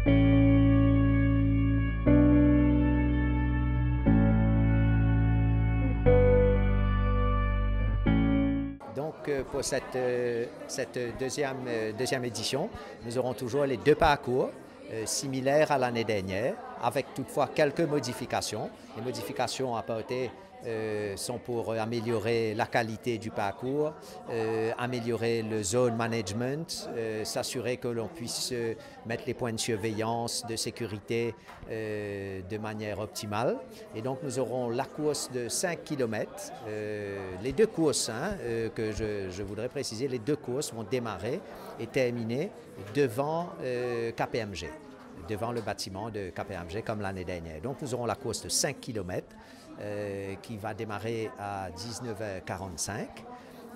Donc, pour cette deuxième édition, nous aurons toujours les deux parcours similaires à l'année dernière, avec toutefois quelques modifications. Les modifications apportées sont pour améliorer la qualité du parcours, améliorer le zone management, s'assurer que l'on puisse mettre les points de surveillance, de sécurité de manière optimale. Et donc nous aurons la course de 5 km. Les deux courses, que je voudrais préciser, les deux courses vont démarrer et terminer devant KPMG, devant le bâtiment de KPMG comme l'année dernière. Donc nous aurons la course de 5 km qui va démarrer à 19h45.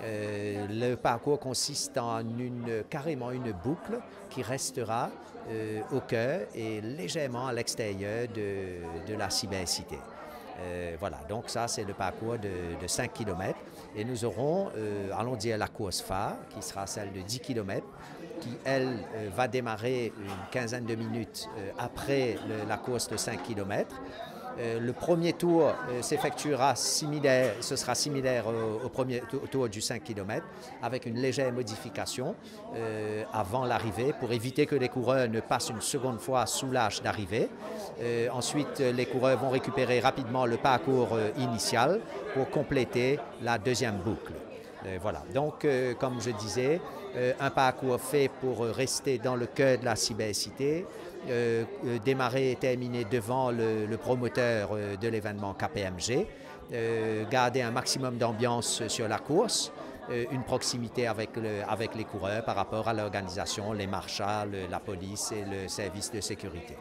Le parcours consiste en carrément une boucle qui restera au cœur et légèrement à l'extérieur de la cybercité. Voilà, donc ça c'est le parcours de 5 km et nous aurons, allons dire, la course phare qui sera celle de 10 km qui, elle, va démarrer une quinzaine de minutes après la course de 5 km. Le premier tour s'effectuera similaire, ce sera similaire au premier tour du 5 km avec une légère modification avant l'arrivée pour éviter que les coureurs ne passent une seconde fois sous l'âge d'arrivée. Ensuite, les coureurs vont récupérer rapidement le parcours initial pour compléter la deuxième boucle. Voilà, donc comme je disais, un parcours fait pour rester dans le cœur de la cybercité, démarrer et terminer devant le promoteur de l'événement KPMG, garder un maximum d'ambiance sur la course, une proximité avec les coureurs par rapport à l'organisation, les marshals, la police et le service de sécurité.